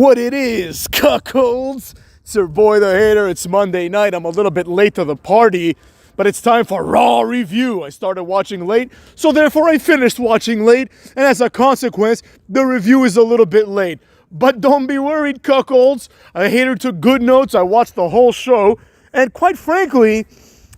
what it is, cuckolds. It's your boy the Hater. It's Monday night. I'm a little bit late to the party, but it's time for Raw review. I started watching late, so therefore I finished watching late, and as a consequence, the review is a little bit late. But don't be worried, cuckolds. A Hater took good notes. I watched the whole show, and quite frankly,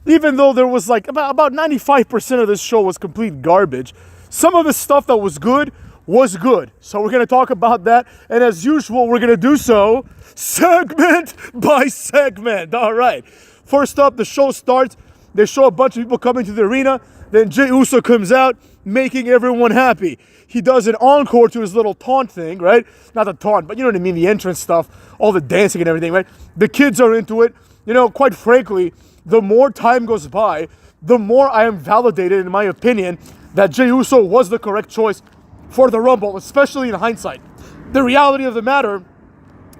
even though there was like about 95% of this show was complete garbage, some of the stuff that was good was good. So we're going to talk about that. And as usual, we're going to do so segment by segment. All right. First up, the show starts. They show a bunch of people coming to the arena. Then Jey Uso comes out, making everyone happy. He does an encore to his little taunt thing, right? Not the taunt, but you know what I mean, the entrance stuff, all the dancing and everything, right? The kids are into it. You know, quite frankly, the more time goes by, the more I am validated, in my opinion, that Jey Uso was the correct choice for the Rumble, especially in hindsight. The reality of the matter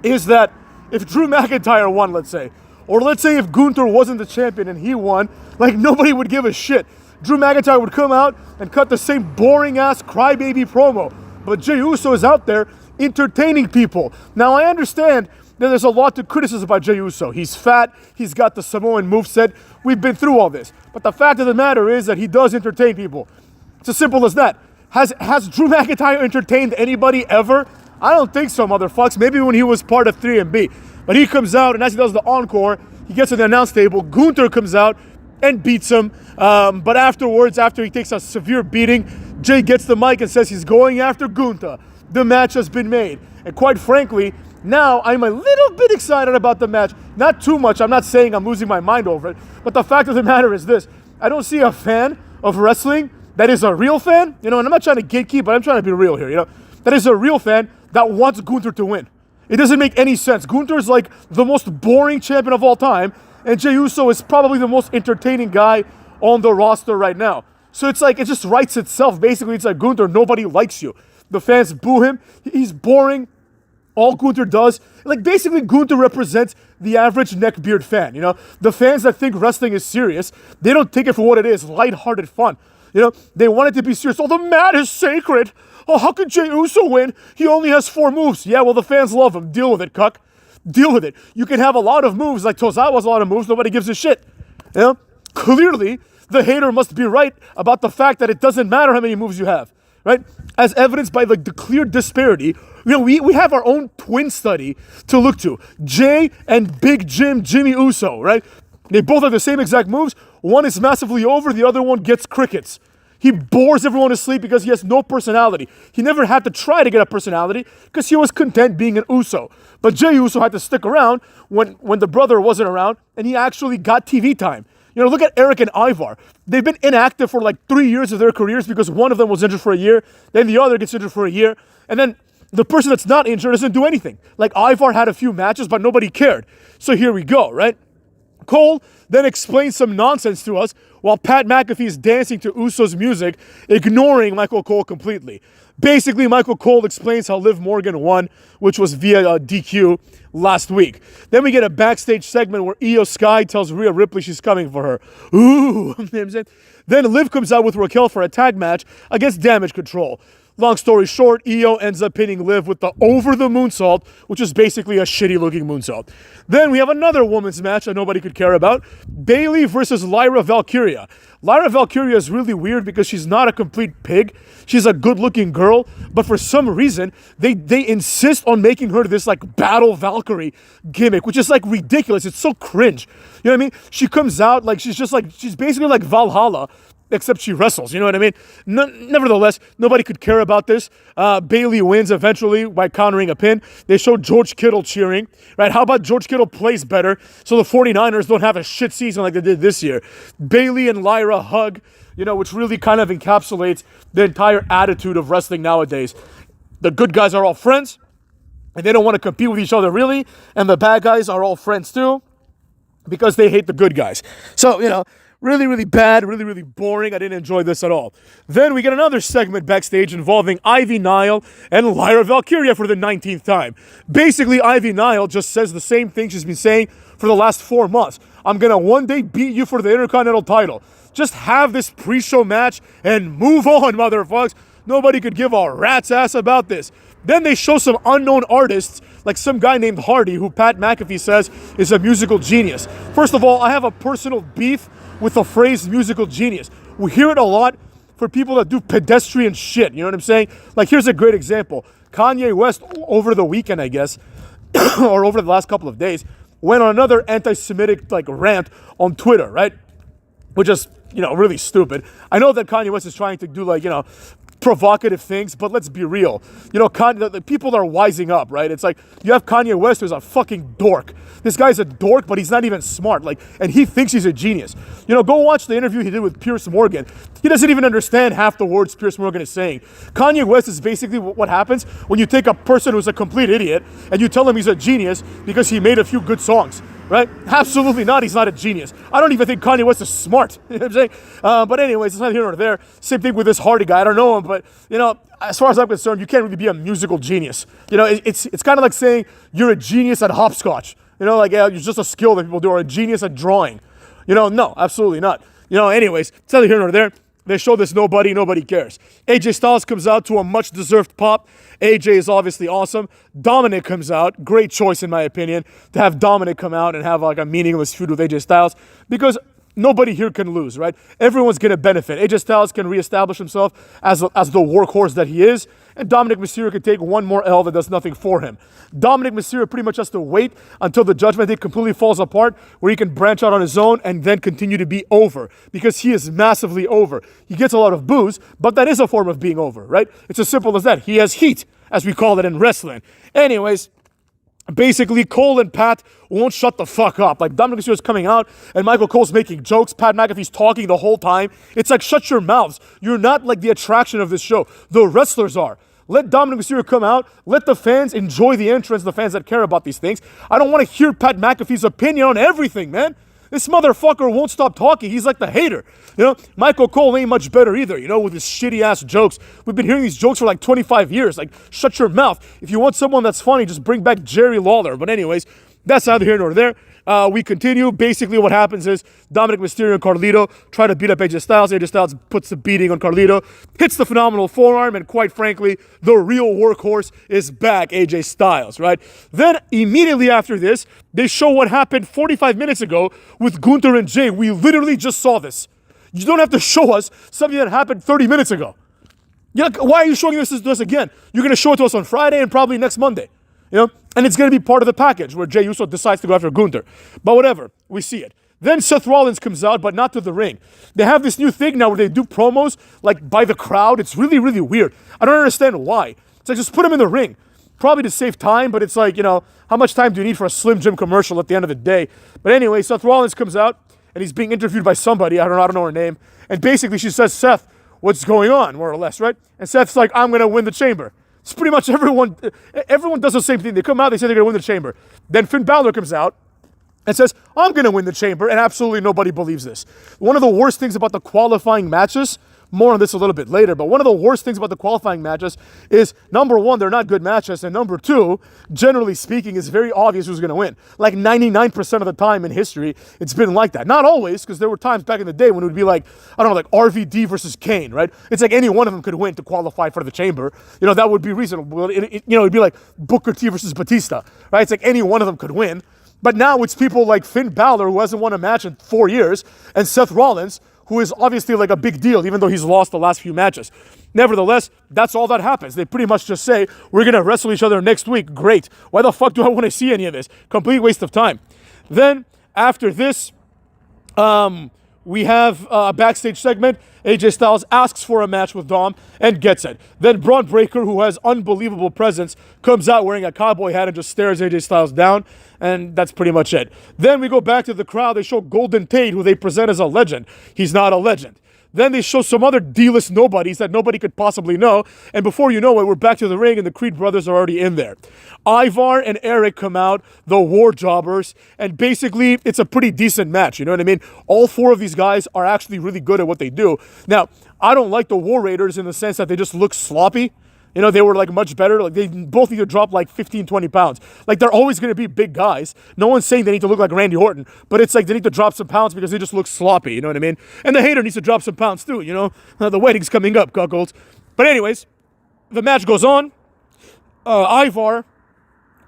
is that if Drew McIntyre won, let's say, or let's say if Gunther wasn't the champion and he won, like nobody would give a shit. Drew McIntyre would come out and cut the same boring-ass crybaby promo. But Jey Uso is out there entertaining people. Now, I understand that there's a lot to criticize about Jey Uso. He's fat. He's got the Samoan moveset. We've been through all this. But the fact of the matter is that he does entertain people. It's as simple as that. Has Drew McIntyre entertained anybody ever? I don't think so, motherfucks. Maybe when he was part of 3MB. But he comes out, and as he does the encore, he gets to the announce table. Gunther comes out and beats him. But afterwards, after he takes a severe beating, Jey gets the mic and says he's going after Gunther. The match has been made. And quite frankly, now I'm a little bit excited about the match. Not too much. I'm not saying I'm losing my mind over it. But the fact of the matter is this. I don't see a fan of wrestling that is a real fan, you know, and I'm not trying to gatekeep, but I'm trying to be real here, you know. That is a real fan that wants Gunther to win. It doesn't make any sense. Gunther is like the most boring champion of all time, and Jey Uso is probably the most entertaining guy on the roster right now. So it's like, it just writes itself. Basically, it's like, Gunther, nobody likes you. The fans boo him. He's boring. All Gunther does, like basically Gunther represents the average neckbeard fan, you know? The fans that think wrestling is serious, they don't take it for what it is, lighthearted fun. You know, they want it to be serious. Oh, the mat is sacred. Oh, how could Jey Uso win? He only has 4 moves. Yeah, well, the fans love him. Deal with it, cuck. Deal with it. You can have a lot of moves, like Tozawa's a lot of moves. Nobody gives a shit. You know? Clearly, the Hater must be right about the fact that it doesn't matter how many moves you have, right? As evidenced by the clear disparity. You know, we have our own twin study to look to. Jey and Big Jimmy Uso, right? They both have the same exact moves. One is massively over, the other one gets crickets. He bores everyone to sleep because he has no personality. He never had to try to get a personality because he was content being an Uso. But Jey Uso had to stick around when the brother wasn't around, and he actually got TV time. You know, look at Eric and Ivar. They've been inactive for like 3 years of their careers because one of them was injured for a year, then the other gets injured for a year, and then the person that's not injured doesn't do anything. Like Ivar had a few matches, but nobody cared. So here we go, right? Cole then explains some nonsense to us while Pat McAfee is dancing to Uso's music, ignoring Michael Cole completely. Basically, Michael Cole explains how Liv Morgan won, which was via DQ last week. Then we get a backstage segment where Io Sky tells Rhea Ripley she's coming for her. Ooh, you know what I'm saying? Then Liv comes out with Raquel for a tag match against Damage Control. Long story short, Io ends up pinning Liv with the over the moonsault, which is basically a shitty looking moonsault. Then we have another women's match that nobody could care about. Bayley versus Lyra Valkyria. Lyra Valkyria is really weird because she's not a complete pig. She's a good looking girl, but for some reason, they insist on making her this like battle Valkyrie gimmick, which is like ridiculous. It's so cringe. You know what I mean? She comes out like she's basically like Valhalla, except she wrestles, you know what I mean? Nevertheless, nobody could care about this. Bayley wins eventually by countering a pin. They showed George Kittle cheering, right? How about George Kittle plays better so the 49ers don't have a shit season like they did this year? Bayley and Lyra hug, you know, which really kind of encapsulates the entire attitude of wrestling nowadays. The good guys are all friends, and they don't want to compete with each other really, and the bad guys are all friends too because they hate the good guys. So, you know, really, really bad, really, really boring. I didn't enjoy this at all. Then we get another segment backstage involving Ivy Nile and Lyra Valkyria for the 19th time. Basically, Ivy Nile just says the same thing she's been saying for the last 4 months. I'm going to one day beat you for the Intercontinental title. Just have this pre-show match and move on, motherfuckers. Nobody could give a rat's ass about this. Then they show some unknown artists, like some guy named Hardy, who Pat McAfee says is a musical genius. First of all, I have a personal beef with the phrase musical genius. We hear it a lot for people that do pedestrian shit, you know what I'm saying? Like, here's a great example. Kanye West, over the weekend, I guess, or over the last couple of days, went on another anti-Semitic, like, rant on Twitter, right? Which is, really stupid. I know that Kanye West is trying to do, like, provocative things, but let's be real. The people that are wising up, right? It's like, you have Kanye West, who's a fucking dork. This guy's a dork, but he's not even smart. And he thinks he's a genius. Go watch the interview he did with Piers Morgan. He doesn't even understand half the words Piers Morgan is saying. Kanye West is basically what happens when you take a person who's a complete idiot and you tell him he's a genius because he made a few good songs. Right? Absolutely not. He's not a genius. I don't even think Kanye West is smart. You know what I'm saying? But anyways, it's not here nor there. Same thing with this Hardy guy. I don't know him, but, as far as I'm concerned, you can't really be a musical genius. It's kind of like saying you're a genius at hopscotch. You're just a skill that people do, or a genius at drawing. No, absolutely not. Anyways, it's neither here nor there. They show this nobody cares. AJ Styles comes out to a much-deserved pop. AJ is obviously awesome. Dominic comes out. Great choice, in my opinion, to have Dominic come out and have like a meaningless feud with AJ Styles, because nobody here can lose, right? Everyone's going to benefit. AJ Styles can reestablish himself as the workhorse that he is, and Dominic Mysterio can take one more L that does nothing for him. Dominic Mysterio pretty much has to wait until the Judgment Day completely falls apart, where he can branch out on his own and then continue to be over, because he is massively over. He gets a lot of boos, but that is a form of being over, right? It's as simple as that. He has heat, as we call it in wrestling. Anyways, basically, Cole and Pat won't shut the fuck up. Like, Dominic Mysterio's coming out, and Michael Cole's making jokes. Pat McAfee's talking the whole time. It's like, shut your mouths. You're not like the attraction of this show. The wrestlers are. Let Dominic Mysterio come out. Let the fans enjoy the entrance, the fans that care about these things. I don't want to hear Pat McAfee's opinion on everything, man. This motherfucker won't stop talking. He's like the hater. Michael Cole ain't much better either, with his shitty-ass jokes. We've been hearing these jokes for like 25 years. Like, shut your mouth. If you want someone that's funny, just bring back Jerry Lawler. But anyways, that's neither here nor there. We continue. Basically, what happens is Dominic Mysterio and Carlito try to beat up AJ Styles. AJ Styles puts the beating on Carlito, hits the phenomenal forearm, and quite frankly, the real workhorse is back, AJ Styles, right? Then, immediately after this, they show what happened 45 minutes ago with Gunther and Jay. We literally just saw this. You don't have to show us something that happened 30 minutes ago. Why are you showing this to us again? You're going to show it to us on Friday and probably next Monday. And it's going to be part of the package where Jey Uso decides to go after Gunther. But whatever, we see it. Then Seth Rollins comes out, but not to the ring. They have this new thing now where they do promos, like, by the crowd. It's really, really weird. I don't understand why. It's like, just put him in the ring. Probably to save time, but it's like, how much time do you need for a Slim Jim commercial at the end of the day? But anyway, Seth Rollins comes out, and he's being interviewed by somebody. I don't know her name. And basically, she says, Seth, what's going on, more or less, right? And Seth's like, I'm going to win the chamber. It's pretty much everyone does the same thing. They come out, they say they're going to win the chamber. Then Finn Balor comes out and says, I'm going to win the chamber, and absolutely nobody believes this. One of the worst things about the qualifying matches, more on this a little bit later, but one of the worst things about the qualifying matches is, number one, they're not good matches, and number two, generally speaking, it's very obvious who's going to win. Like 99% of the time in history, it's been like that. Not always, because there were times back in the day when it would be like, I don't know, like RVD versus Kane, right? It's like any one of them could win to qualify for the chamber. That would be reasonable. It'd be like Booker T versus Batista, right? It's like any one of them could win. But now it's people like Finn Balor, who hasn't won a match in 4 years, and Seth Rollins, who is obviously like a big deal, even though he's lost the last few matches. Nevertheless, that's all that happens. They pretty much just say, we're going to wrestle each other next week. Great. Why the fuck do I want to see any of this? Complete waste of time. Then, after this, we have a backstage segment. AJ Styles asks for a match with Dom and gets it. Then Braun Breaker, who has unbelievable presence, comes out wearing a cowboy hat and just stares AJ Styles down. And that's pretty much it. Then we go back to the crowd. They show Golden Tate, who they present as a legend. He's not a legend. Then they show some other D-list nobodies that nobody could possibly know. And before you know it, we're back to the ring and the Creed brothers are already in there. Ivar and Eric come out, the war jobbers, and basically it's a pretty decent match, you know what I mean? All four of these guys are actually really good at what they do. Now, I don't like the War Raiders in the sense that they just look sloppy. They were like much better. Like they both need to drop like 15, 20 pounds. Like they're always going to be big guys. No one's saying they need to look like Randy Orton, but it's like they need to drop some pounds because they just look sloppy. You know what I mean? And the hater needs to drop some pounds too. The wedding's coming up, cuckolds. But anyways, the match goes on. Ivar,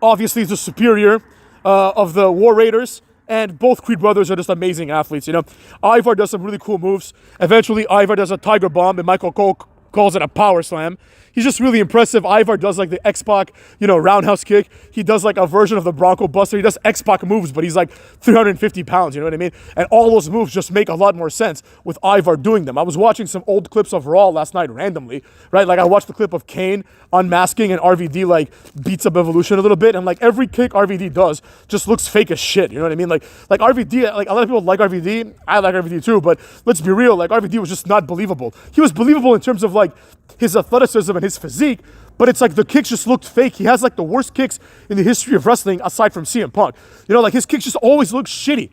obviously, is the superior of the War Raiders. And both Creed brothers are just amazing athletes, you know. Ivar does some really cool moves. Eventually, Ivar does a Tiger Bomb, and Michael Cole calls it a Power Slam. He's just really impressive. Ivar does like the X-Pac, roundhouse kick. He does like a version of the Bronco Buster. He does X-Pac moves, but he's like 350 pounds, you know what I mean? And all those moves just make a lot more sense with Ivar doing them. I was watching some old clips of Raw last night randomly, right? Like I watched the clip of Kane unmasking and RVD like beats up Evolution a little bit, and like every kick RVD does just looks fake as shit, you know what I mean? Like RVD, like a lot of people like RVD. I like RVD too, but let's be real, like RVD was just not believable. He was believable in terms of like his athleticism and his physique, but it's like the kicks just looked fake. He has like the worst kicks in the history of wrestling aside from CM Punk. Like his kicks just always look shitty.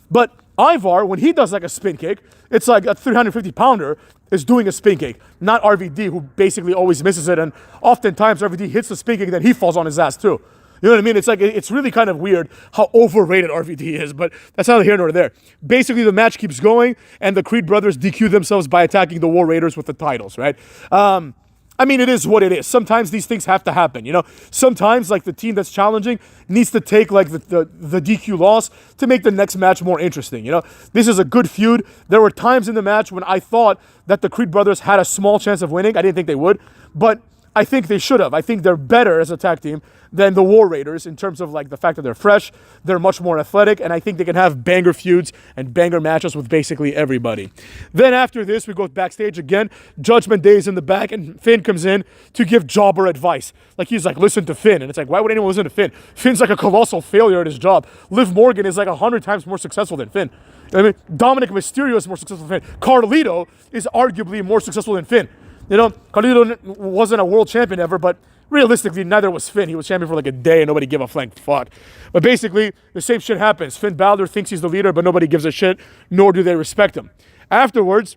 But Ivar, when he does like a spin kick, it's like a 350 pounder is doing a spin kick, not RVD, who basically always misses it. And oftentimes RVD hits the spin kick, then he falls on his ass too. You know what I mean? It's like, it's really kind of weird how overrated RVD is, but that's neither here nor there. Basically, the match keeps going, and the Creed brothers DQ themselves by attacking the War Raiders with the titles, right? I mean, it is what it is. Sometimes these things have to happen, Sometimes, like, the team that's challenging needs to take, like, the DQ loss to make the next match more interesting, This is a good feud. There were times in the match when I thought that the Creed brothers had a small chance of winning. I didn't think they would, but I think they should have. I think they're better as a tag team than the War Raiders in terms of like the fact that they're fresh, they're much more athletic, and I think they can have banger feuds and banger matches with basically everybody. Then after this, we go backstage again. Judgment Day is in the back, and Finn comes in to give Jobber advice. Like he's like, listen to Finn, and it's like, why would anyone listen to Finn? Finn's like a colossal failure at his job. Liv Morgan is like 100 times more successful than Finn. I mean, Dominic Mysterio is more successful than Finn. Carlito is arguably more successful than Finn. Carlito wasn't a world champion ever, but realistically, neither was Finn. He was champion for like a day and nobody gave a flying fuck. But basically, the same shit happens. Finn Balor thinks he's the leader, but nobody gives a shit, nor do they respect him. Afterwards,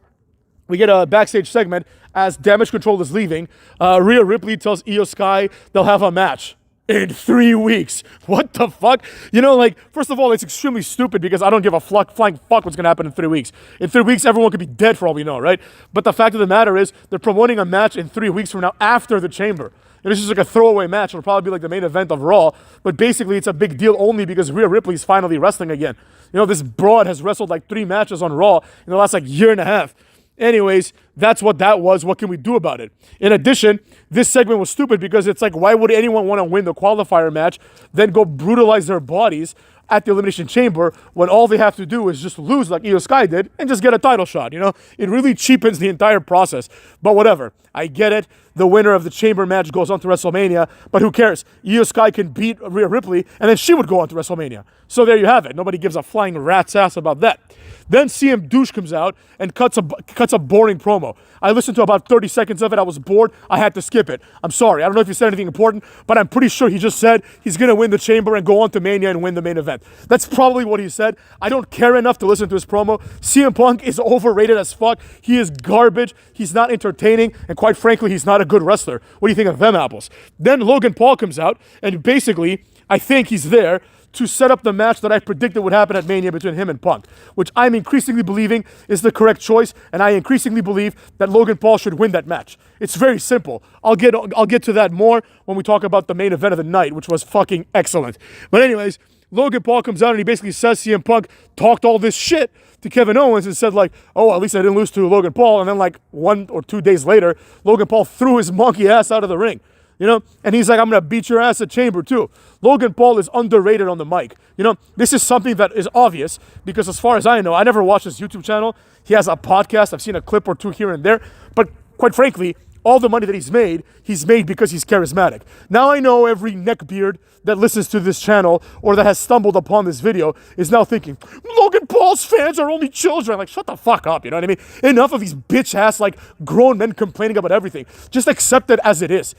we get a backstage segment as Damage Control is leaving. Rhea Ripley tells Io Sky they'll have a match in 3 weeks. What the fuck? First of all, it's extremely stupid because I don't give a flying fuck what's going to happen in 3 weeks. In 3 weeks, everyone could be dead for all we know, right? But the fact of the matter is, they're promoting a match in 3 weeks from now after the Chamber. And it's just like a throwaway match. It'll probably be like the main event of Raw. But basically, it's a big deal only because Rhea Ripley's finally wrestling again. This broad has wrestled like 3 matches on Raw in the last like year and a half. Anyways, that's what that was. What can we do about it? In addition, this segment was stupid because it's like, why would anyone want to win the qualifier match, then go brutalize their bodies at the Elimination Chamber when all they have to do is just lose like Io Sky did and just get a title shot, It really cheapens the entire process. But whatever. I get it. The winner of the Chamber match goes on to WrestleMania, but who cares? Io Sky can beat Rhea Ripley, and then she would go on to WrestleMania. So there you have it. Nobody gives a flying rat's ass about that. Then CM Douche comes out and cuts a boring promo. I listened to about 30 seconds of it. I was bored. I had to skip it. I'm sorry. I don't know if he said anything important, but I'm pretty sure he just said he's going to win the Chamber and go on to Mania and win the main event. That's probably what he said. I don't care enough to listen to his promo. CM Punk is overrated as fuck. He is garbage. He's not entertaining, and quite frankly, he's not a good wrestler. What do you think of them apples? Then Logan Paul comes out, and basically, I think he's there to set up the match that I predicted would happen at Mania between him and Punk, which I'm increasingly believing is the correct choice, and I increasingly believe that Logan Paul should win that match. It's very simple. I'll get to that more when we talk about the main event of the night, which was fucking excellent. But anyways, Logan Paul comes out and he basically says CM Punk talked all this shit to Kevin Owens and said like, oh, at least I didn't lose to Logan Paul. And then like 1 or 2 days later, Logan Paul threw his monkey ass out of the ring. And he's like, I'm going to beat your ass at Chamber too. Logan Paul is underrated on the mic. This is something that is obvious because as far as I know, I never watched his YouTube channel. He has a podcast. I've seen a clip or two here and there. But quite frankly, all the money that he's made because he's charismatic. Now I know every neckbeard that listens to this channel or that has stumbled upon this video is now thinking, Logan Paul's fans are only children. Like, shut the fuck up, you know what I mean? Enough of these bitch-ass, like, grown men complaining about everything. Just accept it as it is.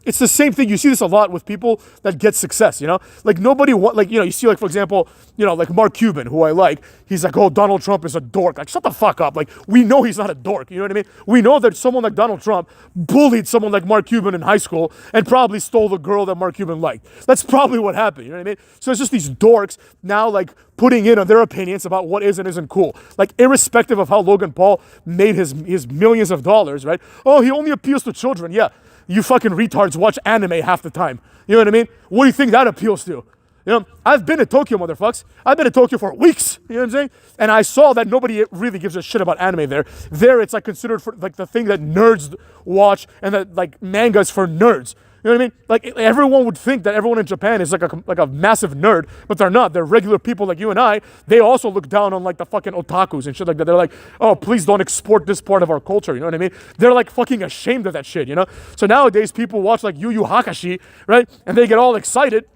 It's the same thing. You see this a lot with people that get success, Like, nobody, you see, like, for example, like Mark Cuban, who I like, he's like, oh, Donald Trump is a dork. Like, shut the fuck up. Like, we know he's not a dork, you know what I mean? We know that someone like Donald Trump bullied someone like Mark Cuban in high school and probably stole the girl that Mark Cuban liked. That's probably what happened, you know what I mean? So it's just these dorks now like putting in on their opinions about what is and isn't cool. Like, irrespective of how Logan Paul made his millions of dollars, right? Oh, he only appeals to children. Yeah, you fucking retards watch anime half the time. You know what I mean? What do you think that appeals to? You know, I've been to Tokyo, motherfucks. I've been to Tokyo for weeks. You know what I'm saying? And I saw that nobody really gives a shit about anime there. There, it's like considered for like the thing that nerds watch, and that like manga's for nerds. You know what I mean? Like, everyone would think that everyone in Japan is like a massive nerd, but they're not. They're regular people like you and I. They also look down on like the fucking otakus and shit like that. They're like, oh, please don't export this part of our culture. You know what I mean? They're like fucking ashamed of that shit, you know? So nowadays people watch like Yu Yu Hakushi, right? And they get all excited.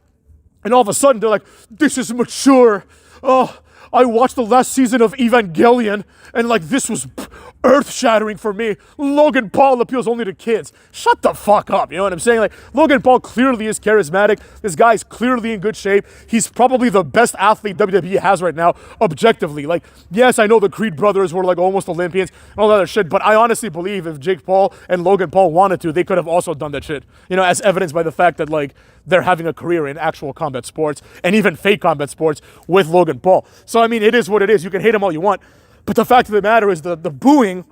And all of a sudden, they're like, this is mature. Oh, I watched the last season of Evangelion, and like, this was earth-shattering for me. Logan Paul appeals only to kids. Shut the fuck up, you know what I'm saying? Like, Logan Paul clearly is charismatic. This guy's clearly in good shape. He's probably the best athlete WWE has right now, objectively. Like, yes, I know the Creed brothers were like almost Olympians and all that other shit, but I honestly believe if Jake Paul and Logan Paul wanted to, they could have also done that shit. You know, as evidenced by the fact that like, they're having a career in actual combat sports and even fake combat sports with Logan Paul. So, I mean, it is what it is. You can hate him all you want. But the fact of the matter is the booing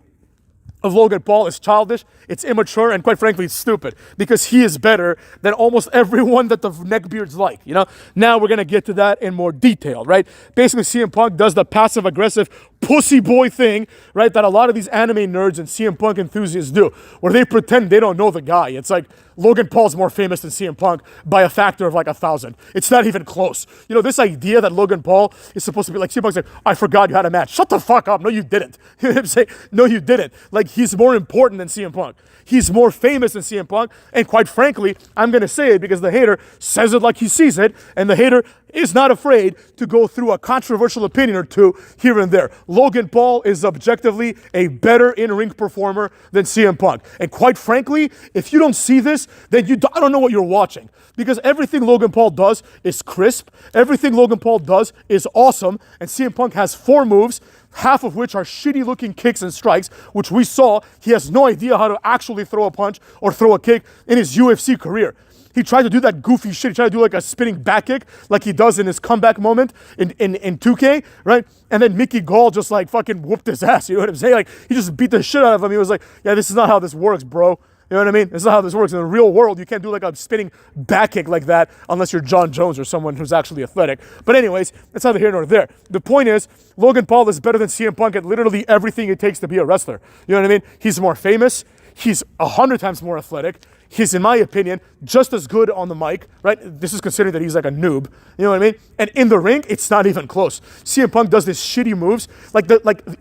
of Logan Paul is childish, it's immature, and quite frankly, it's stupid. Because he is better than almost everyone that the neckbeards like, you know? Now we're going to get to that in more detail, right? Basically, CM Punk does the passive-aggressive pussy boy thing, right, that a lot of these anime nerds and CM Punk enthusiasts do, where they pretend they don't know the guy. It's like, Logan Paul's more famous than CM Punk by a factor of like 1,000. It's not even close. You know, this idea that Logan Paul is supposed to be like, CM Punk's like, I forgot you had a match. Shut the fuck up. No, you didn't. You know what I'm saying? No, you didn't. Like, he's more important than CM Punk. He's more famous than CM Punk. And quite frankly, I'm going to say it because the hater says it like he sees it. And the hater is not afraid to go through a controversial opinion or two here and there. Logan Paul is objectively a better in-ring performer than CM Punk. And quite frankly, if you don't see this, then I don't know what you're watching. Because everything Logan Paul does is crisp. Everything Logan Paul does is awesome. And CM Punk has 4 moves, half of which are shitty looking kicks and strikes, which we saw. He has no idea how to actually throw a punch or throw a kick in his UFC career. He tried to do that goofy shit. He tried to do like a spinning back kick like he does in his comeback moment in 2K, right? And then Mickey Gall just like fucking whooped his ass. You know what I'm saying? Like, he just beat the shit out of him. He was like, yeah, this is not how this works, bro. You know what I mean? This is not how this works. In the real world, you can't do like a spinning back kick like that unless you're John Jones or someone who's actually athletic. But anyways, that's neither here nor there. The point is, Logan Paul is better than CM Punk at literally everything it takes to be a wrestler. You know what I mean? He's more famous. He's 100 times more athletic. He's, in my opinion, just as good on the mic, right? This is considering that he's like a noob. You know what I mean? And in the ring, it's not even close. CM Punk does these shitty moves, like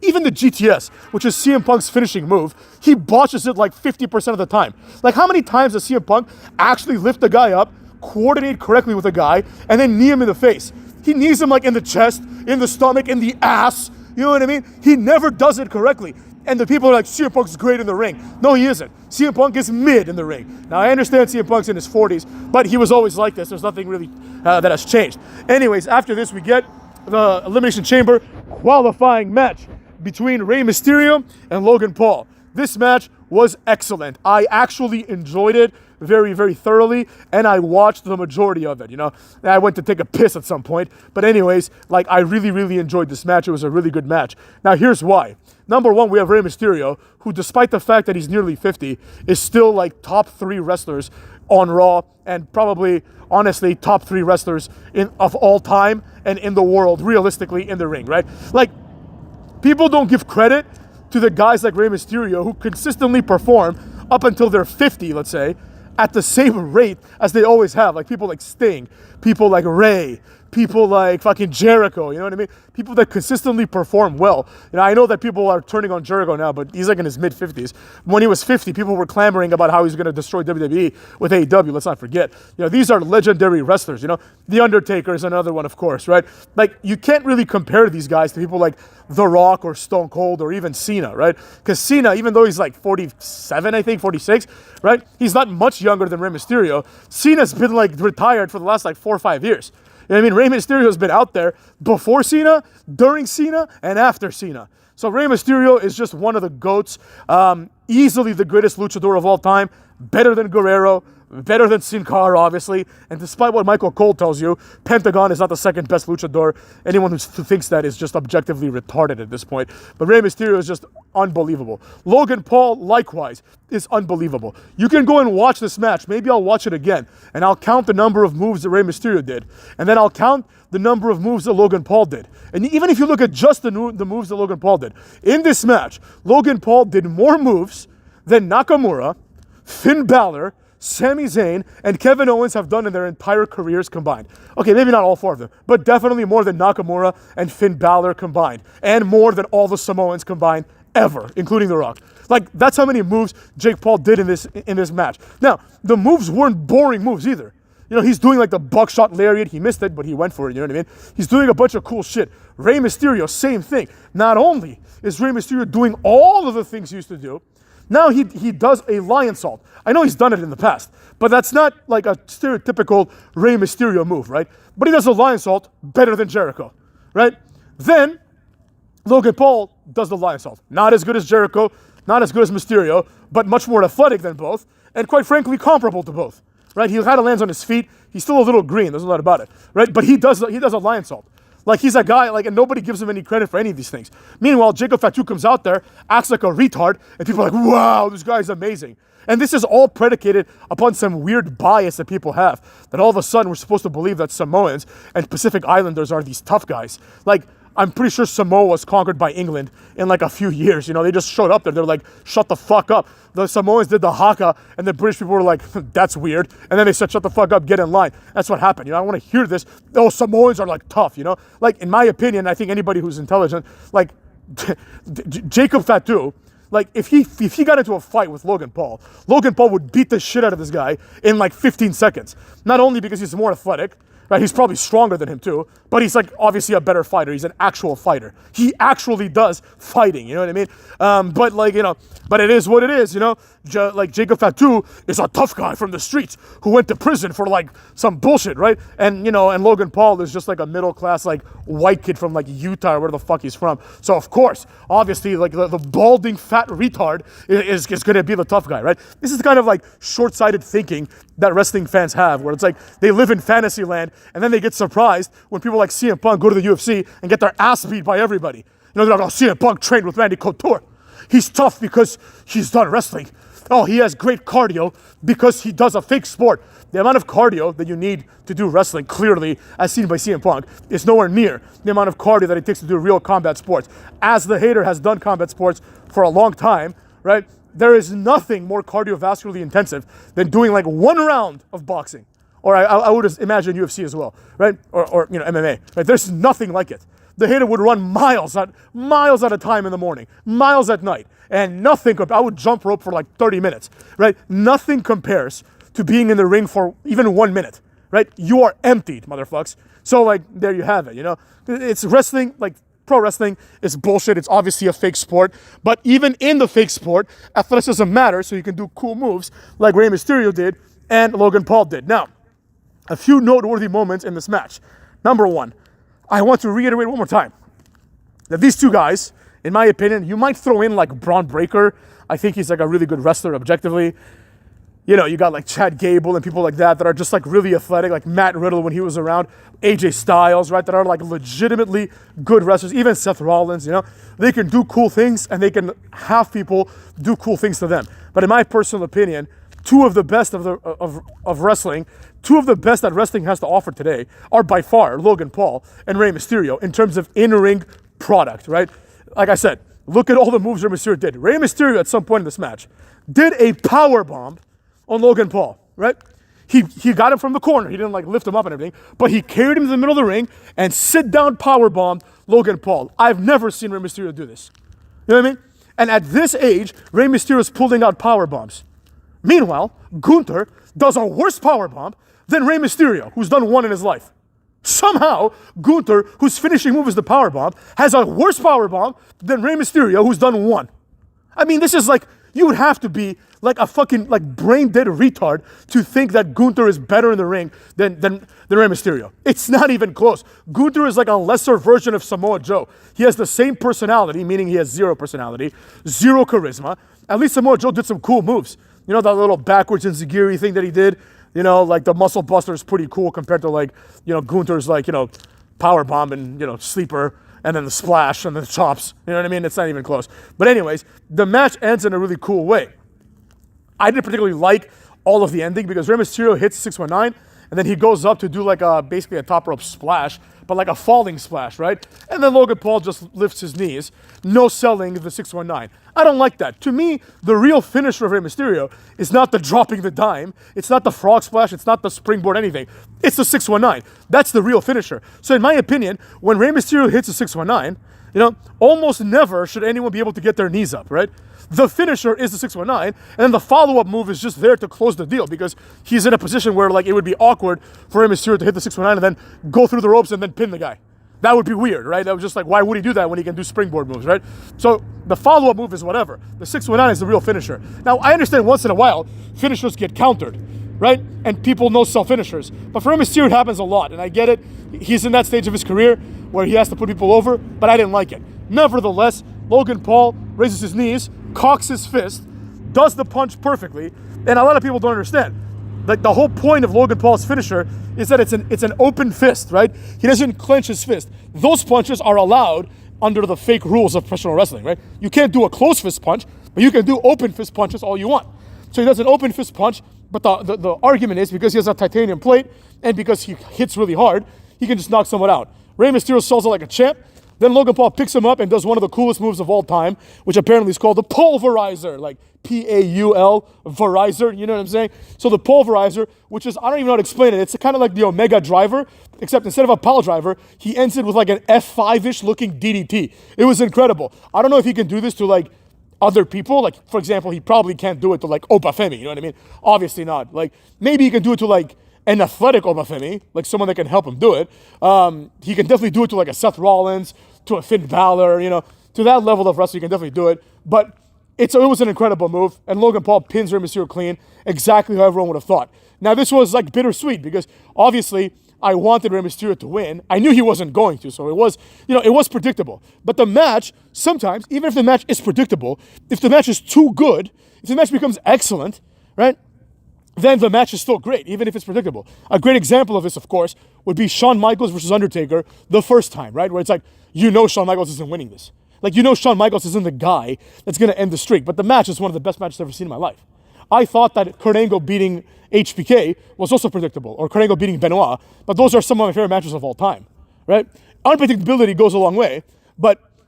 even the GTS, which is CM Punk's finishing move. He botches it like 50% of the time. Like, how many times does CM Punk actually lift the guy up, coordinate correctly with the guy, and then knee him in the face? He knees him like in the chest, in the stomach, in the ass. You know what I mean? He never does it correctly. And the people are like, CM Punk's great in the ring. No, he isn't. CM Punk is mid in the ring. Now, I understand CM Punk's in his 40s, but he was always like this. There's nothing really that has changed. Anyways, after this, we get the Elimination Chamber qualifying match between Rey Mysterio and Logan Paul. This match was excellent. I actually enjoyed it very, very thoroughly, and I watched the majority of it, you know. I went to take a piss at some point, but anyways, like, I really, really enjoyed this match. It was a really good match. Now, here's why. Number one, we have Rey Mysterio, who, despite the fact that he's nearly 50, is still, like, top 3 wrestlers on Raw, and probably, honestly, top 3 wrestlers of all time and in the world, realistically, in the ring, right? Like, people don't give credit to the guys like Rey Mysterio who consistently perform up until they're 50, let's say, at the same rate as they always have. Like people like Sting, people like Ray, people like fucking Jericho, you know what I mean? People that consistently perform well. You know, I know that people are turning on Jericho now, but he's like in his mid-50s. When he was 50, people were clamoring about how he's going to destroy WWE with AEW. Let's not forget. You know, these are legendary wrestlers, you know? The Undertaker is another one, of course, right? Like, you can't really compare these guys to people like The Rock or Stone Cold or even Cena, right? Because Cena, even though he's like 47, I think, 46, right? He's not much younger than Rey Mysterio. Cena's been like retired for the last like 4 or 5 years. You know what I mean? Rey Mysterio has been out there before Cena, during Cena, and after Cena. So Rey Mysterio is just one of the GOATs. Easily the greatest luchador of all time. Better than Guerrero. better than Sin Cara, obviously. And despite what Michael Cole tells you, Pentagon is not the second best luchador. Anyone who thinks that is just objectively retarded at this point. But Rey Mysterio is just unbelievable. Logan Paul, likewise, is unbelievable. You can go and watch this match. Maybe I'll watch it again. And I'll count the number of moves that Rey Mysterio did. And then I'll count the number of moves that Logan Paul did. And even if you look at just the moves that Logan Paul did, in this match, Logan Paul did more moves than Nakamura, Finn Balor, Sami Zayn, and Kevin Owens have done in their entire careers combined. Okay, maybe not all four of them, but definitely more than Nakamura and Finn Balor combined, and more than all the Samoans combined ever, including The Rock. Like, that's how many moves Jake Paul did in this match. Now, the moves weren't boring moves either. You know, he's doing like the buckshot lariat. He missed it, but he went for it, you know what I mean? He's doing a bunch of cool shit. Rey Mysterio, same thing. Not only is Rey Mysterio doing all of the things he used to do, now he does a lion salt. I know he's done it in the past, but that's not like a stereotypical Rey Mysterio move, right? But he does a lion salt better than Jericho, right? Then Logan Paul does the lion salt. Not as good as Jericho, not as good as Mysterio, but much more athletic than both, and quite frankly, comparable to both, right? He kind of lands on his feet. He's still a little green. There's a lot about it, right? But he does a lion salt. Like, he's a guy, like, and nobody gives him any credit for any of these things. Meanwhile, Jacob Fatu comes out there, acts like a retard, and people are like, wow, this guy's amazing. And this is all predicated upon some weird bias that people have, that all of a sudden we're supposed to believe that Samoans and Pacific Islanders are these tough guys. Like, I'm pretty sure Samoa was conquered by England in like a few years. You know, they just showed up there. They're like, shut the fuck up. The Samoans did the haka, and the British people were like, that's weird. And then they said, shut the fuck up, get in line. That's what happened. You know, I want to hear this. Oh, Samoans are like tough, you know? Like, in my opinion, I think anybody who's intelligent, like Jacob Fatu, like, if he got into a fight with Logan Paul would beat the shit out of this guy in like 15 seconds. Not only because he's more athletic, right? He's probably stronger than him too, but he's like obviously a better fighter. He's an actual fighter. He actually does fighting, you know what I mean? But like, you know, but it is what it is, you know? Like Jacob Fatu is a tough guy from the streets who went to prison for like some bullshit, right? And, you know, and Logan Paul is just like a middle class, like white kid from like Utah or where the fuck he's from. So of course, obviously, like the balding fat retard is going to be the tough guy, right? This is kind of like short-sighted thinking that wrestling fans have, where it's like they live in fantasy land and then they get surprised when people like CM Punk go to the UFC and get their ass beat by everybody. You know, they're like, oh, CM Punk trained with Randy Couture. He's tough because he's done wrestling. Oh, he has great cardio because he does a fake sport. The amount of cardio that you need to do wrestling, clearly, as seen by CM Punk, is nowhere near the amount of cardio that it takes to do real combat sports. As the hater has done combat sports for a long time, right? There is nothing more cardiovascularly intensive than doing like one round of boxing. Or I would imagine UFC as well, right? Or you know, MMA. Right? There's nothing like it. The hater would run miles at a time in the morning, miles at night, and nothing. I would jump rope for like 30 minutes, right? Nothing compares to being in the ring for even 1 minute, right? You are emptied, motherfucks. So like, there you have it. You know, it's wrestling. Like, pro wrestling is bullshit. It's obviously a fake sport, but even in the fake sport, athleticism matters. So you can do cool moves like Rey Mysterio did and Logan Paul did. Now, a few noteworthy moments in this match. Number one, I want to reiterate one more time that these two guys, in my opinion, you might throw in like Braun Breaker. I think he's like a really good wrestler objectively. You know, you got like Chad Gable and people like that are just like really athletic, like Matt Riddle when he was around, AJ Styles, right, that are like legitimately good wrestlers, even Seth Rollins, you know. They can do cool things and they can have people do cool things to them. But in my personal opinion, two of the best of wrestling, two of the best that wrestling has to offer today are by far Logan Paul and Rey Mysterio in terms of in-ring product, right? Like I said, look at all the moves Rey Mysterio did. Rey Mysterio at some point in this match did a power bomb on Logan Paul, right? He got him from the corner. He didn't like lift him up and everything, but he carried him to the middle of the ring and sit down power bombed Logan Paul. I've never seen Rey Mysterio do this. You know what I mean? And at this age, Rey Mysterio is pulling out power bombs. Meanwhile, Gunther does a worse power bomb than Rey Mysterio, who's done one in his life. Somehow, Gunther, whose finishing move is the power bomb, has a worse power bomb than Rey Mysterio, who's done one. I mean, this is like, you would have to be like a fucking like brain dead retard to think that Gunther is better in the ring than Rey Mysterio. It's not even close. Gunther is like a lesser version of Samoa Joe. He has the same personality, meaning he has zero personality, zero charisma. At least Samoa Joe did some cool moves. You know, that little backwards enziguri thing that he did? You know, like the muscle buster is pretty cool compared to like, you know, Gunther's like, you know, power bomb and, you know, sleeper and then the splash and then the chops. You know what I mean? It's not even close. But anyways, the match ends in a really cool way. I didn't particularly like all of the ending because Rey Mysterio hits 619 and then he goes up to do like basically a top rope splash, but like a falling splash, right? And then Logan Paul just lifts his knees, no selling the 619. I don't like that. To me, the real finisher of Rey Mysterio is not the dropping the dime, it's not the frog splash, it's not the springboard anything. It's the 619. That's the real finisher. So in my opinion, when Rey Mysterio hits a 619, you know, almost never should anyone be able to get their knees up, right? The finisher is the 619, and then the follow-up move is just there to close the deal because he's in a position where like it would be awkward for Rey Mysterio to hit the 619 and then go through the ropes and then pin the guy. That would be weird, right? That was just like, why would he do that when he can do springboard moves, right? So the follow-up move is whatever. The 619 is the real finisher. Now, I understand once in a while, finishers get countered, right? And people no-sell finishers. But for Rey Mysterio, it happens a lot, and I get it. He's in that stage of his career where he has to put people over, but I didn't like it. Nevertheless, Logan Paul raises his knees, cocks his fist, does the punch perfectly, and a lot of people don't understand. Like the whole point of Logan Paul's finisher is that it's an open fist, right? He doesn't clench his fist. Those punches are allowed under the fake rules of professional wrestling, right? You can't do a closed fist punch, but you can do open fist punches all you want. So he does an open fist punch, but the argument is because he has a titanium plate and because he hits really hard, he can just knock someone out. Rey Mysterio sells it like a champ. Then Logan Paul picks him up and does one of the coolest moves of all time, which apparently is called the pulverizer, like P-A-U-L, verizer, you know what I'm saying? So the pulverizer, which is, I don't even know how to explain it. It's kind of like the Omega driver, except instead of a pile driver, he ends it with like an F5-ish looking DDT. It was incredible. I don't know if he can do this to like other people. Like, for example, he probably can't do it to like Obafemi, you know what I mean? Obviously not. Like, maybe he can do it to like an athletic Obafemi, like someone that can help him do it. He can definitely do it to like a Seth Rollins, to a Finn Balor, you know, to that level of wrestling, he can definitely do it. But it was an incredible move, and Logan Paul pins Rey Mysterio clean, exactly how everyone would have thought. Now, this was like bittersweet because obviously I wanted Rey Mysterio to win. I knew he wasn't going to, so it was, you know, it was predictable. But the match, sometimes, even if the match is predictable, if the match is too good, if the match becomes excellent, right, then the match is still great, even if it's predictable. A great example of this, of course, would be Shawn Michaels versus Undertaker the first time, right? Where it's like, you know Shawn Michaels isn't winning this. Like, you know Shawn Michaels isn't the guy that's going to end the streak. But the match is one of the best matches I've ever seen in my life. I thought that Kurt Angle beating HBK was also predictable, or Kurt Angle beating Benoit, but those are some of my favorite matches of all time, right? Unpredictability goes a long way,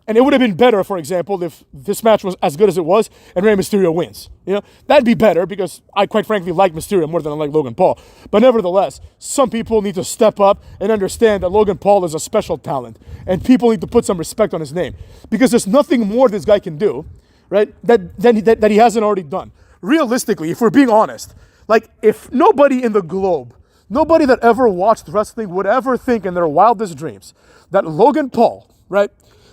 and it would have been better, for example, if this match was as good as it was and Rey Mysterio wins. You know, that'd be better because I quite frankly like Mysterio more than I like Logan Paul. But nevertheless, some people need to step up and understand that Logan Paul is a special talent and people need to put some respect on his name because there's nothing more this guy can do, right, that he hasn't already done. Realistically, if we're being honest, like if nobody in the globe, nobody that ever watched wrestling would ever think in their wildest dreams that Logan Paul, right,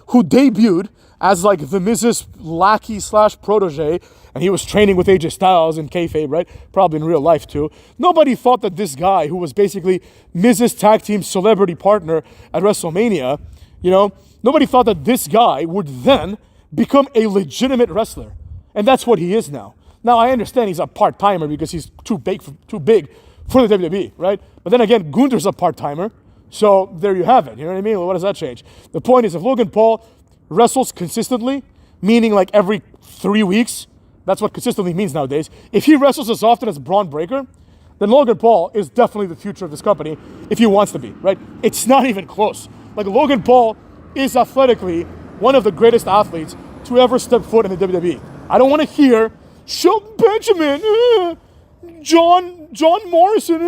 who debuted as like the Miz's lackey / protege, and he was training with AJ Styles in kayfabe, right? Probably in real life too. Nobody thought that this guy, who was basically Miz's tag team celebrity partner at WrestleMania, you know, nobody thought that this guy would then become a legitimate wrestler. And that's what he is now. Now, I understand he's a part-timer because he's too big for the WWE, right? But then again, Gunther's a part-timer. So there you have it. You know what I mean? Well, what does that change? The point is, if Logan Paul wrestles consistently, meaning like every 3 weeks, that's what consistently means nowadays. If he wrestles as often as Braun Breaker, then Logan Paul is definitely the future of this company if he wants to be, right? It's not even close. Like Logan Paul is athletically one of the greatest athletes to ever step foot in the WWE. I don't want to hear Shelton Benjamin, John Morrison.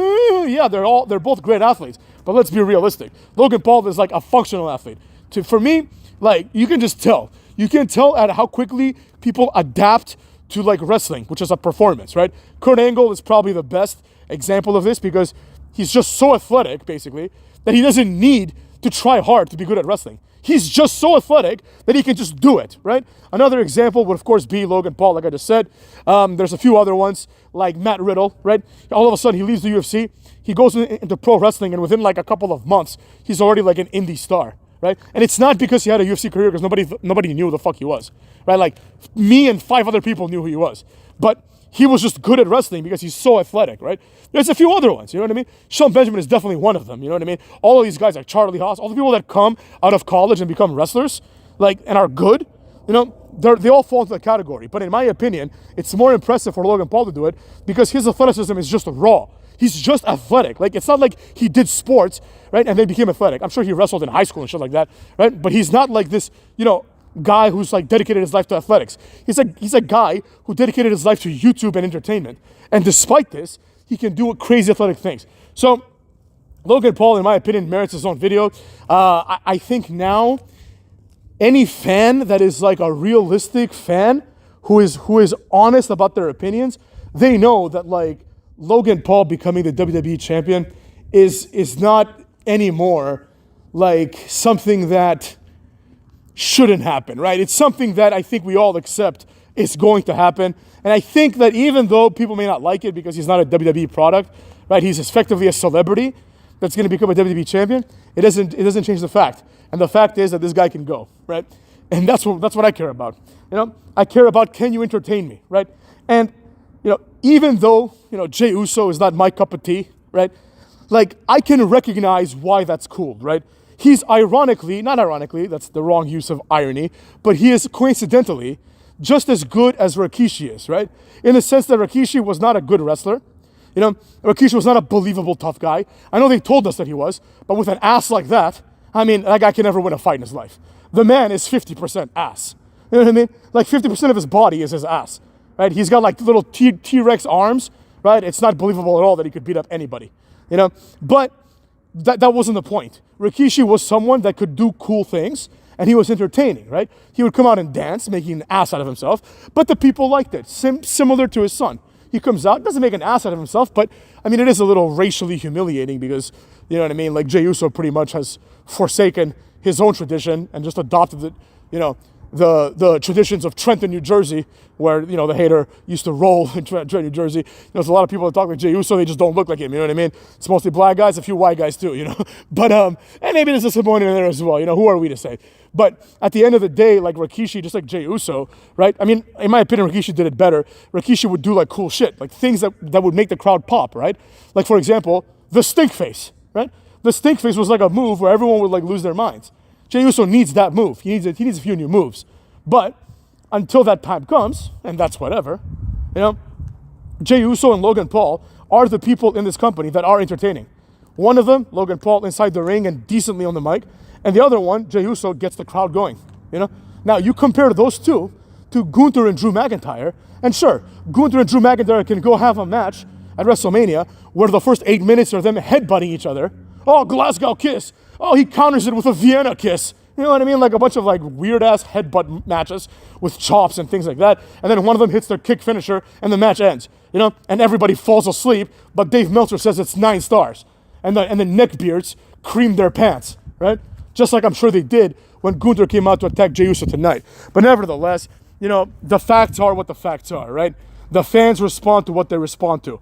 Yeah, they're both great athletes. But let's be realistic. Logan Paul is like a functional athlete. For me, like you can just tell. You can tell at how quickly people adapt to like wrestling, which is a performance, right? Kurt Angle is probably the best example of this because he's just so athletic, basically, that he doesn't need to try hard to be good at wrestling. He's just so athletic that he can just do it, right? Another example would, of course, be Logan Paul, like I just said. There's a few other ones, like Matt Riddle, right? All of a sudden, he leaves the UFC. He goes into pro wrestling, and within like a couple of months, he's already like an indie star, right? And it's not because he had a UFC career, because nobody knew who the fuck he was, right? Like, me and 5 other people knew who he was. But he was just good at wrestling because he's so athletic, right? There's a few other ones, you know what I mean? Sean Benjamin is definitely one of them, you know what I mean? All of these guys like Charlie Haas, all the people that come out of college and become wrestlers, like, and are good, you know, they all fall into the category. But in my opinion, it's more impressive for Logan Paul to do it because his athleticism is just raw. He's just athletic. Like, it's not like he did sports, right, and then became athletic. I'm sure he wrestled in high school and shit like that, right? But he's not like this, you know, guy who's like dedicated his life to athletics. He's a guy who dedicated his life to YouTube and entertainment. And despite this, he can do crazy athletic things. So Logan Paul, in my opinion, merits his own video. I think now any fan that is like a realistic fan who is honest about their opinions, they know that like Logan Paul becoming the WWE champion is not anymore like something that shouldn't happen, right? It's something that I think we all accept is going to happen. And I think that even though people may not like it because he's not a WWE product, right? He's effectively a celebrity that's going to become a WWE champion. It doesn't change the fact. And the fact is that this guy can go, right? And that's what I care about. You know, I care about, can you entertain me, right? And you know, even though, you know, Jey Uso is not my cup of tea, right? Like, I can recognize why that's cool, right? He's not ironically, that's the wrong use of irony, but he is coincidentally just as good as Rikishi is, right? In the sense that Rikishi was not a good wrestler. You know, Rikishi was not a believable tough guy. I know they told us that he was, but with an ass like that, I mean, that guy can never win a fight in his life. The man is 50% ass. You know what I mean? Like 50% of his body is his ass, right? He's got like little T-Rex arms, right? It's not believable at all that he could beat up anybody, you know? But that wasn't the point. Rikishi was someone that could do cool things, and he was entertaining, right? He would come out and dance, making an ass out of himself, but the people liked it, similar to his son. He comes out, doesn't make an ass out of himself, but I mean, it is a little racially humiliating because, you know what I mean? Like Jey Uso pretty much has forsaken his own tradition and just adopted the, you know, the traditions of Trenton, New Jersey, where, you know, the hater used to roll in Trenton, New Jersey. You know, there's a lot of people that talk like Jey Uso, they just don't look like him, you know what I mean? It's mostly black guys, a few white guys too, you know? But, and maybe there's disappointment in there as well, you know, who are we to say? But at the end of the day, like Rikishi, just like Jey Uso, right? I mean, in my opinion, Rikishi did it better. Rikishi would do like cool shit, like things that would make the crowd pop, right? Like, for example, the stink face, right? The stink face was like a move where everyone would like lose their minds. Jey Uso needs that move. He needs a few new moves. But until that time comes, and that's whatever, you know, Jey Uso and Logan Paul are the people in this company that are entertaining. One of them, Logan Paul, inside the ring and decently on the mic, and the other one, Jey Uso, gets the crowd going, you know? Now, you compare those two to Gunther and Drew McIntyre, and sure, Gunther and Drew McIntyre can go have a match at WrestleMania where the first 8 minutes are them headbutting each other. Oh, Glasgow kiss. Oh, he counters it with a Vienna kiss. You know what I mean? Like a bunch of like weird-ass headbutt matches with chops and things like that. And then one of them hits their kick finisher and the match ends. You know? And everybody falls asleep, but Dave Meltzer says it's 9 stars. And the neckbeards cream their pants, right? Just like I'm sure they did when Gunther came out to attack Jey Uso tonight. But nevertheless, you know, the facts are what the facts are, right? The fans respond to what they respond to.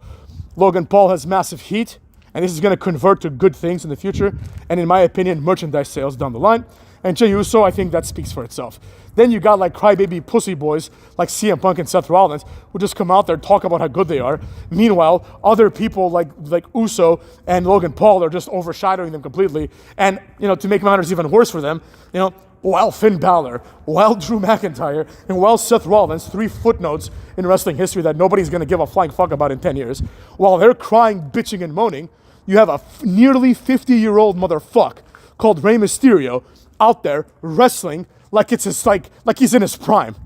Logan Paul has massive heat, and this is going to convert to good things in the future. And in my opinion, merchandise sales down the line. And Jey Uso, I think that speaks for itself. Then you got like crybaby pussy boys like CM Punk and Seth Rollins who just come out there and talk about how good they are. Meanwhile, other people like Uso and Logan Paul are just overshadowing them completely. And, you know, to make matters even worse for them, you know, while Finn Balor, while Drew McIntyre, and while Seth Rollins, 3 footnotes in wrestling history that nobody's going to give a flying fuck about in 10 years, while they're crying, bitching, and moaning, you have a nearly 50-year-old motherfucker called Rey Mysterio out there wrestling like he's in his prime.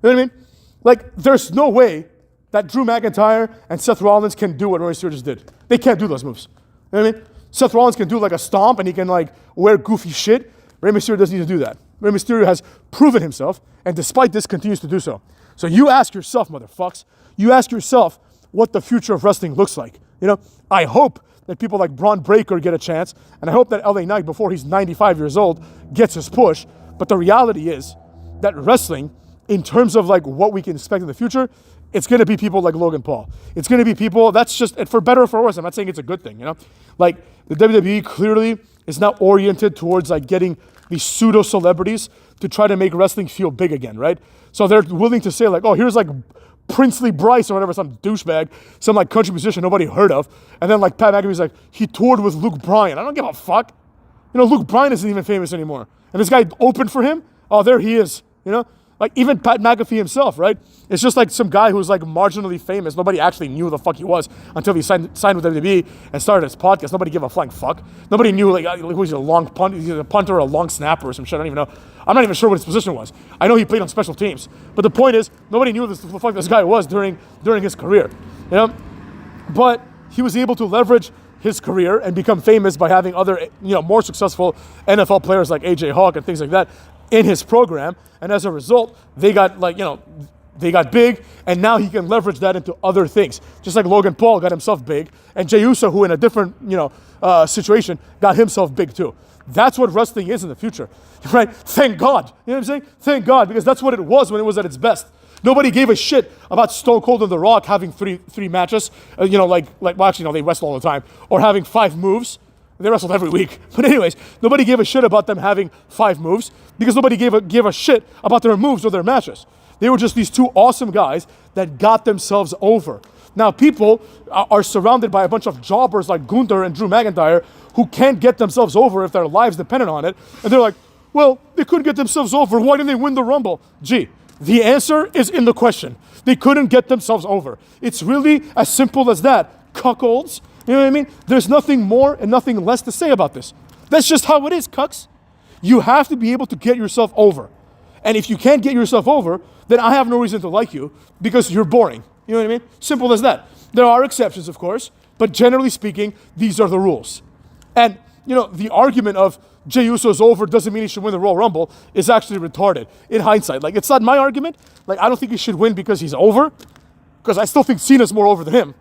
You know what I mean? Like, there's no way that Drew McIntyre and Seth Rollins can do what Rey Mysterio just did. They can't do those moves. You know what I mean? Seth Rollins can do like a stomp and he can like wear goofy shit. Rey Mysterio doesn't need to do that. Rey Mysterio has proven himself, and despite this, continues to do so. So you ask yourself, motherfucks, you ask yourself what the future of wrestling looks like. You know, I hope that people like Braun Breaker get a chance, and I hope that LA Knight, before he's 95 years old, gets his push. But the reality is that wrestling, in terms of like what we can expect in the future, it's going to be people like Logan Paul. It's going to be people, that's just, for better or for worse, I'm not saying it's a good thing, you know? Like, the WWE clearly is now oriented towards like getting these pseudo-celebrities to try to make wrestling feel big again, right? So they're willing to say like, oh, here's like Princely Bryce or whatever, some douchebag, some like country musician nobody heard of. And then like Pat McAfee's like, he toured with Luke Bryan. I don't give a fuck. You know, Luke Bryan isn't even famous anymore. And this guy opened for him. Oh, there he is. You know, like even Pat McAfee himself, right? It's just like some guy who's like marginally famous. Nobody actually knew who the fuck he was until he signed with WWE and started his podcast. Nobody gave a flying fuck. Nobody knew like who he's he's a punter or a long snapper or some shit. I don't even know. I'm not even sure what his position was. I know he played on special teams. But the point is, nobody knew who the fuck this guy was during his career. You know? But he was able to leverage his career and become famous by having other, more successful NFL players like AJ Hawk and things like that in his program. And as a result, they got they got big, and now he can leverage that into other things. Just like Logan Paul got himself big, and Jey Uso, who in a different, situation, got himself big too. That's what wrestling is in the future, right? Thank God. You know what I'm saying? Thank God, because that's what it was when it was at its best. Nobody gave a shit about Stone Cold and The Rock having three matches, they wrestle all the time, or having 5 moves. They wrestled every week. But anyways, nobody gave a shit about them having 5 moves because nobody gave a shit about their moves or their matches. They were just these 2 awesome guys that got themselves over. Now, people are surrounded by a bunch of jobbers like Gunther and Drew McIntyre who can't get themselves over if their lives depended on it. And they're like, well, they couldn't get themselves over. Why didn't they win the Rumble? Gee, the answer is in the question. They couldn't get themselves over. It's really as simple as that. Cuckolds. You know what I mean? There's nothing more and nothing less to say about this. That's just how it is, cucks. You have to be able to get yourself over. And if you can't get yourself over, then I have no reason to like you because you're boring. You know what I mean? Simple as that. There are exceptions, of course, but generally speaking, these are the rules. And, the argument of Jey Uso's over doesn't mean he should win the Royal Rumble is actually retarded in hindsight. Like, it's not my argument. Like, I don't think he should win because he's over, because I still think Cena's more over than him.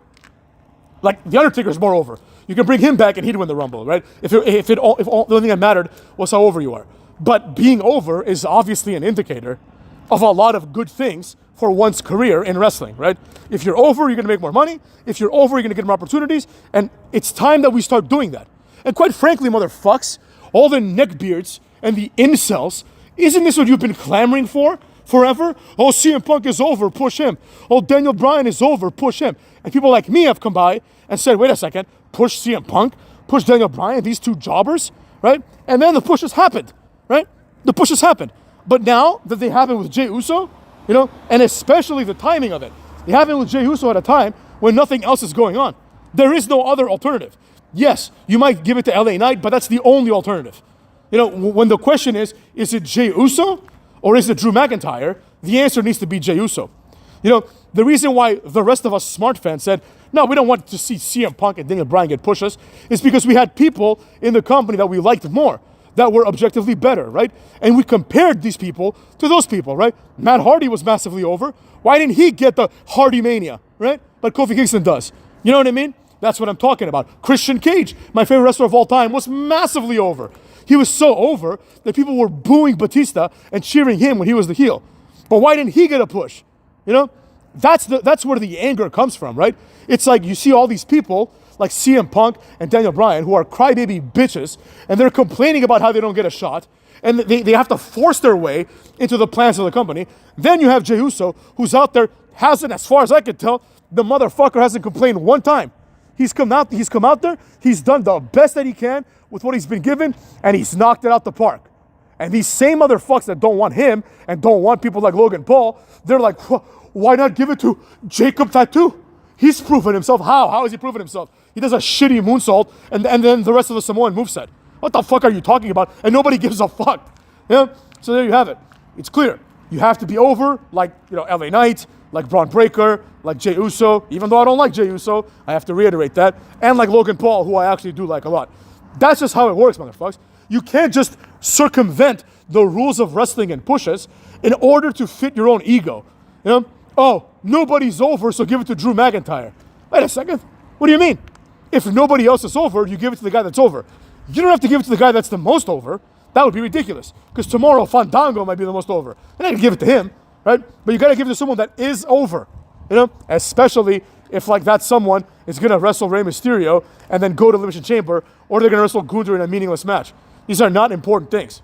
Like, The Undertaker's more over. You can bring him back and he'd win the Rumble, right? If the only thing that mattered was how over you are. But being over is obviously an indicator of a lot of good things for one's career in wrestling, right? If you're over, you're going to make more money. If you're over, you're going to get more opportunities. And it's time that we start doing that. And quite frankly, motherfucks, all the neckbeards and the incels, isn't this what you've been clamoring for forever? Oh, CM Punk is over, push him. Oh, Daniel Bryan is over, push him. And people like me have come by and said, wait a second, push CM Punk, push Daniel Bryan, these 2 jobbers, right? And then the pushes happened, right? The pushes happened. But now that they happen with Jey Uso, and especially the timing of it, they happen with Jey Uso at a time when nothing else is going on. There is no other alternative. Yes, you might give it to LA Knight, but that's the only alternative. When the question is it Jey Uso or is it Drew McIntyre? The answer needs to be Jey Uso. The reason why the rest of us smart fans said, no, we don't want to see CM Punk and Daniel Bryan get pushes is because we had people in the company that we liked more, that were objectively better, right? And we compared these people to those people, right? Matt Hardy was massively over. Why didn't he get the Hardy Mania, right? But Kofi Kingston does. You know what I mean? That's what I'm talking about. Christian Cage, my favorite wrestler of all time, was massively over. He was so over that people were booing Batista and cheering him when he was the heel. But why didn't he get a push? That's where the anger comes from, right? It's like you see all these people like CM Punk and Daniel Bryan who are crybaby bitches, and they're complaining about how they don't get a shot, and they have to force their way into the plans of the company. Then you have Jey Uso, who's out there, hasn't, as far as I can tell, the motherfucker hasn't complained one time. He's come out there, he's done the best that he can with what he's been given, and he's knocked it out the park. And these same motherfuckers that don't want him and don't want people like Logan Paul, they're like, why not give it to Jacob Tattoo? He's proven himself. How? How has he proven himself? He does a shitty moonsault and then the rest of the Samoan moveset. What the fuck are you talking about? And nobody gives a fuck. Yeah? So there you have it. It's clear. You have to be over like, LA Knight, like Braun Breaker, like Jey Uso. Even though I don't like Jey Uso, I have to reiterate that. And like Logan Paul, who I actually do like a lot. That's just how it works, motherfuckers. You can't just circumvent the rules of wrestling and pushes in order to fit your own ego. Oh, nobody's over, so give it to Drew McIntyre. Wait a second. What do you mean? If nobody else is over, you give it to the guy that's over. You don't have to give it to the guy that's the most over. That would be ridiculous. Because tomorrow, Fandango might be the most over. And I can give it to him, right? But you got to give it to someone that is over. Especially if like that someone is going to wrestle Rey Mysterio and then go to Elimination Chamber, or they're going to wrestle Gunther in a meaningless match. These are not important things.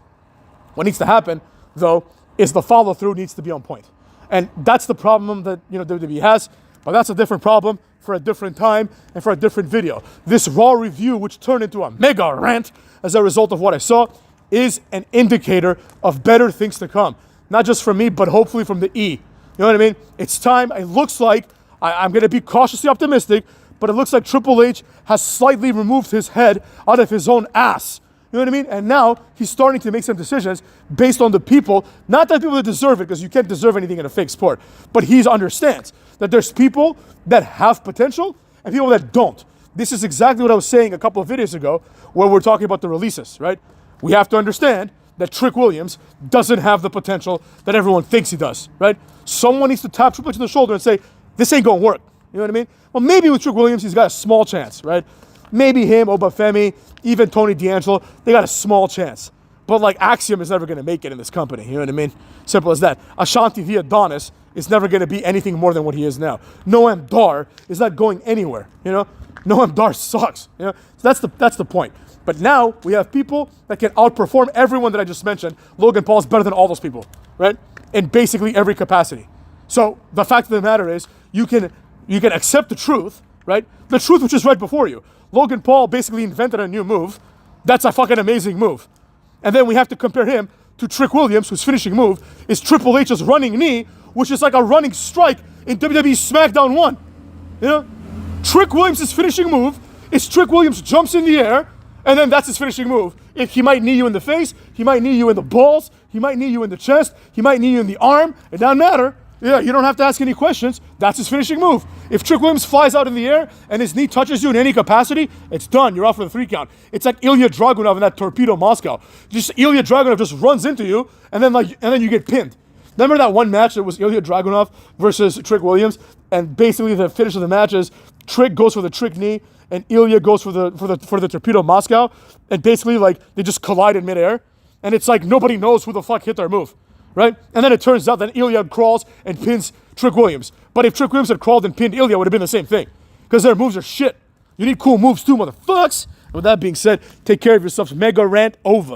What needs to happen, though, is the follow-through needs to be on point. And that's the problem that, WWE has. But that's a different problem for a different time and for a different video. This Raw review, which turned into a mega rant as a result of what I saw, is an indicator of better things to come. Not just from me, but hopefully from the E. You know what I mean? It's time. It looks like, I'm going to be cautiously optimistic, but it looks like Triple H has slightly removed his head out of his own ass. You know what I mean? And now he's starting to make some decisions based on the people, not that people that deserve it, because you can't deserve anything in a fake sport, but he understands that there's people that have potential and people that don't. This is exactly what I was saying a couple of videos ago where we're talking about the releases, right? We have to understand that Trick Williams doesn't have the potential that everyone thinks he does, right? Someone needs to tap Triple H on the shoulder and say, this ain't gonna work. You know what I mean? Well, maybe with Trick Williams, he's got a small chance, right? Maybe him, Obafemi, even Tony D'Angelo, they got a small chance. But like Axiom is never going to make it in this company. You know what I mean? Simple as that. Ashanti the Adonis is never going to be anything more than what he is now. Noam Dar is not going anywhere. You know? Noam Dar sucks. You know? So that's the point. But now we have people that can outperform everyone that I just mentioned. Logan Paul is better than all those people, right? In basically every capacity. So the fact of the matter is, you can accept the truth, right? The truth which is right before you. Logan Paul basically invented a new move. That's a fucking amazing move. And then we have to compare him to Trick Williams, whose finishing move is Triple H's running knee, which is like a running strike in WWE SmackDown 1. You know? Trick Williams' finishing move is Trick Williams jumps in the air, and then that's his finishing move. He might knee you in the face, he might knee you in the balls, he might knee you in the chest, he might knee you in the arm. It doesn't matter. Yeah, you don't have to ask any questions. That's his finishing move. If Trick Williams flies out in the air and his knee touches you in any capacity, it's done. You're off for the 3 count. It's like Ilya Dragunov in that Torpedo Moscow. Just Ilya Dragunov just runs into you and then you get pinned. Remember that one match that was Ilya Dragunov versus Trick Williams, and basically the finish of the match is Trick goes for the trick knee and Ilya goes for the Torpedo Moscow, and basically like they just collide in midair, and it's like nobody knows who the fuck hit their move. Right? And then it turns out that Ilya crawls and pins Trick Williams. But if Trick Williams had crawled and pinned Ilya, it would have been the same thing. Because their moves are shit. You need cool moves too, motherfucks. And with that being said, take care of yourselves. Mega rant over.